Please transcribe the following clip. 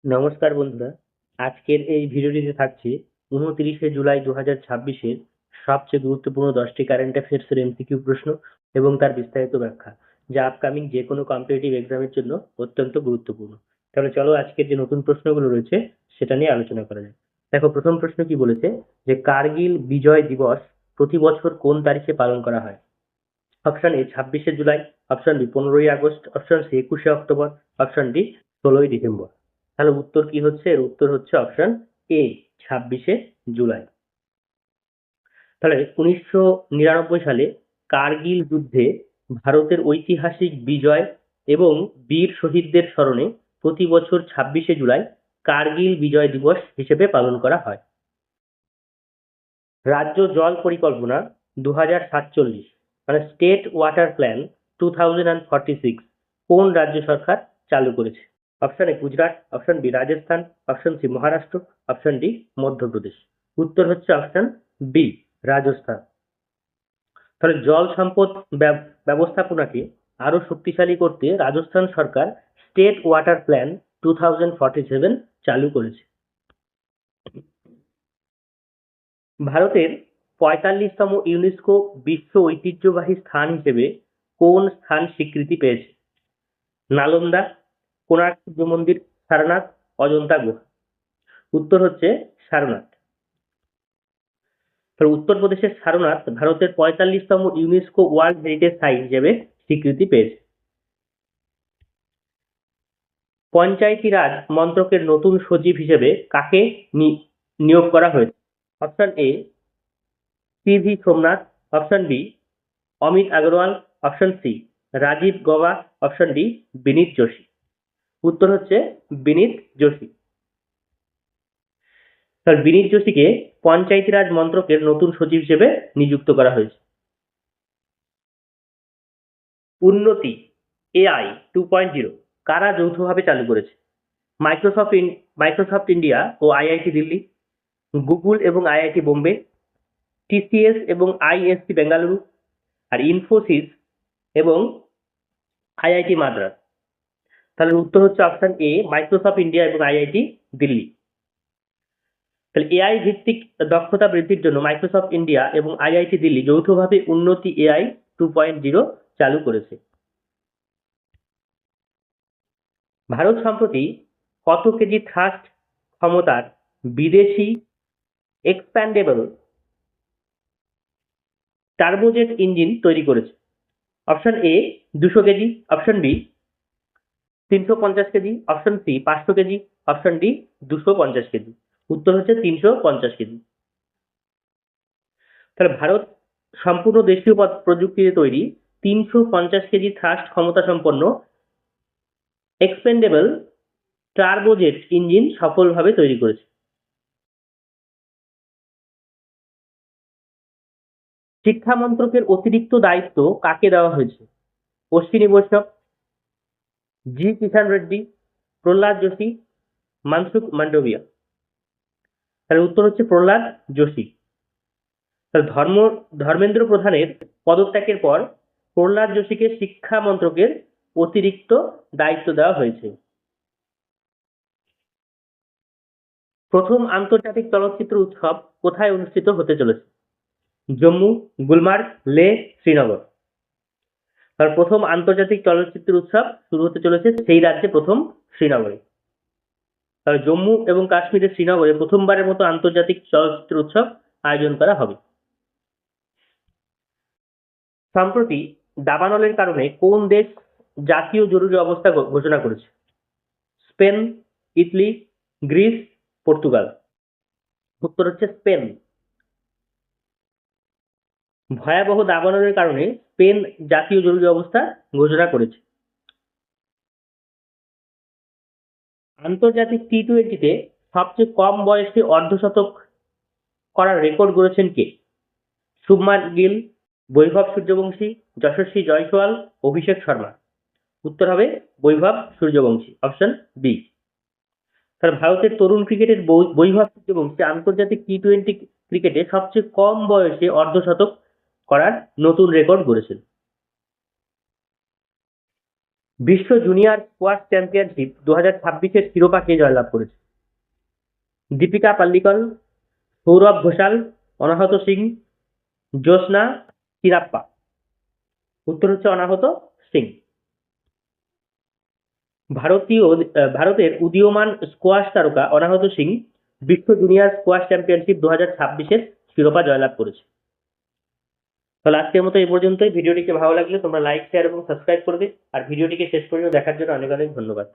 নমস্কার বন্ধুরা, আজকের এই ভিডিওটিতে থাকছে 29শে জুলাই 2026-এর সবচেয়ে গুরুত্বপূর্ণ 10টি কারেন্ট অ্যাফেয়ার্সের এমসিকিউ প্রশ্ন এবং তার বিস্তারিত ব্যাখ্যা, যা আপকামিং যে কোনো কম্পিটিটিভ এক্সামের জন্য অত্যন্ত গুরুত্বপূর্ণ। তাহলে চলো আজকের যে নতুন প্রশ্নগুলো রয়েছে সেটা নিয়ে আলোচনা করা যাক। দেখো, প্রথম প্রশ্ন কি বলেছে যে কার্গিল বিজয় দিবস প্রতি বছর কোন তারিখে পালন করা হয়? অপশন এ 26শে জুলাই, অপশন বি 15ই আগস্ট, অপশন সি 21শে অক্টোবর, অপশন ডি 16ই ডিসেম্বর। তাহলে উত্তর কি হচ্ছে? এর উত্তর হচ্ছে অপশন এ 26শে জুলাই। তাহলে 1999 সালে কার্গিল যুদ্ধে ভারতের ঐতিহাসিক বিজয় এবং বীর শহীদদের স্মরণে প্রতি বছর 26শে জুলাই কার্গিল বিজয় দিবস হিসেবে পালন করা হয়। রাজ্য জল পরিকল্পনা 2047 মানে স্টেট ওয়াটার প্ল্যান 2046 কোন রাজ্য সরকার চালু করেছে? Option A Gujarat, option B Rajasthan, option C Maharashtra, option D Madhya Pradesh. উত্তর হচ্ছে অপশন বি রাজস্থান। তাহলে জল সম্পদ ব্যবস্থাপনাকে আরো শক্তিশালী করতে রাজস্থান সরকার স্টেট ওয়াটার প্ল্যান 2047 চালু করেছে। ভারতের 45তম ইউনেস্কো বিশ্ব ঐতিহ্যবাহী স্থান হিসেবে কোন স্থান স্বীকৃতি পেয়েছে? নালন্দা, কোণার্ক সূর্য মন্দির, সারনাথ, অজন্তা গুহা। উত্তর হচ্ছে সারনাথ। উত্তরপ্রদেশের সারনাথ ভারতের 45তম ইউনেস্কো ওয়ার্ল্ড হেরিটেজ সাইট হিসেবে স্বীকৃতি পেয়েছে। পঞ্চায়েতি রাজ মন্ত্রকের নতুন সচিব হিসেবে কাকে নিয়োগ করা হয়েছে? Option A P V. Somnath, option B Amit Agarwal, option C Rajiv Gauba, option D Vineet Joshi. উত্তর হচ্ছে বিনীত যোশী। স্যার, বিনীত যোশীকে পঞ্চায়েতি রাজ মন্ত্রকের নতুন সচিব হিসেবে নিযুক্ত করা হয়েছে। উন্নতি এআই 2.0 কারা যৌথভাবে চালু করেছে? মাইক্রোসফট ইন্ডিয়া ও আইআইটি দিল্লি, গুগল এবং আইআইটি বোম্বে, টিসিএস এবং আইএসসি বেঙ্গালুরু, আর ইনফোসিস এবং আইআইটি মাদ্রাজ। তাহলে উত্তর হচ্ছে অপশন এ মাইক্রোসফট ইন্ডিয়া এবং আইআইটি দিল্লি। তাহলে এআই ভিত্তিক দক্ষতা বৃদ্ধির জন্য মাইক্রোসফট ইন্ডিয়া এবং আইআইটি দিল্লি যৌথভাবে উন্নতি এআই 2.0 চালু করেছে। ভারত সম্প্রতি কত কেজি থ্রাস্ট ক্ষমতার বিদেশি এক্সপ্যান্ডেবল টার্বোজেট ইঞ্জিন তৈরি করেছে? Option A 200 KG, option B 350 KG, option C 500 KG, option D 250 KG. উত্তর হচ্ছে 350 কেজি। তাহলে ভারত সম্পূর্ণ দেশীয় প্রযুক্তিতে তৈরি 350 কেজি থ্রাস্ট ক্ষমতা সম্পন্ন এক্সপেন্ডেবল টার্বোজেট ইঞ্জিন সফলভাবে তৈরি করেছে। শিক্ষা মন্ত্রকের অতিরিক্ত দায়িত্ব কাকে দেওয়া হয়েছে? অশ্বিনী বৈষ্ণব, জি কিষাণ রেড্ডি, প্রহ্লাদ যোশী, মনসুখ মান্ডভিয়া। তাহলে উত্তর হচ্ছে প্রহ্লাদ যোশী। তাহলে ধর্মেন্দ্র প্রধানের পদত্যাগের পর প্রহ্লাদ যোশীকে শিক্ষা মন্ত্রকের অতিরিক্ত দায়িত্ব দেওয়া হয়েছে। প্রথম আন্তর্জাতিক চলচ্চিত্র উৎসব কোথায় অনুষ্ঠিত হতে চলেছে? জম্মু, গুলমার্গ, লেহ, শ্রীনগর। তার প্রথম আন্তর্জাতিক চলচ্চিত্র উৎসব শুরু হতে চলেছে সেই রাজ্যে প্রথম শ্রীনগরে। তাহলে জম্মু এবং কাশ্মীরের শ্রীনগরে প্রথমবারের মতো আন্তর্জাতিক চলচ্চিত্র উৎসব আয়োজন করা হবে। সম্প্রতি দাবানলের কারণে কোন দেশ জাতীয় জরুরি অবস্থা ঘোষণা করেছে? Spain, Italy, Greece, Portugal. উত্তর হচ্ছে স্পেন। ভয়াবহ দাবানলের কারণে স্পেন জাতীয় জরুরি অবস্থা ঘোষণা করেছে। আন্তর্জাতিক টি-টোয়েন্টিতে সবচেয়ে কম বয়সে অর্ধশতক করার রেকর্ড গড়েছেন কে? শুভমান গিল, বৈভব সূর্যবংশী, যশস্বী জয়সওয়াল, অভিষেক শর্মা। উত্তর হবে বৈভব সূর্যবংশী, অপশন বি। তাহলে ভারতের তরুণ ক্রিকেটের বৈভব সূর্যবংশী আন্তর্জাতিক টি-টোয়েন্টি ক্রিকেটে সবচেয়ে কম বয়সে অর্ধশতক করার নতুন রেকর্ড গড়েছেন। বিশ্ব জুনিয়র স্কোয়াশ চ্যাম্পিয়নশিপ 2026-এর শিরোপা কে জয়লাভ করেছে? দীপিকা পাল্লিকল, সৌরভ ঘোষাল, অনাহত সিং, জ্যোৎস্না চিরাপ্পা। উত্তর হচ্ছে অনাহত সিং। ভারতের উদীয়মান স্কোয়াশ তারকা অনাহত সিং বিশ্ব জুনিয়র স্কোয়াশ চ্যাম্পিয়নশিপ 2026-এর শিরোপা জয়লাভ করেছে। তাহলে আজকের মতো এই পর্যন্তই। ভিডিওটিকে ভালো লাগলে তোমরা লাইক, শেয়ার এবং সাবস্ক্রাইব করবে, আর ভিডিওটিকে শেষ পর্যন্ত দেখার জন্য অনেক অনেক ধন্যবাদ।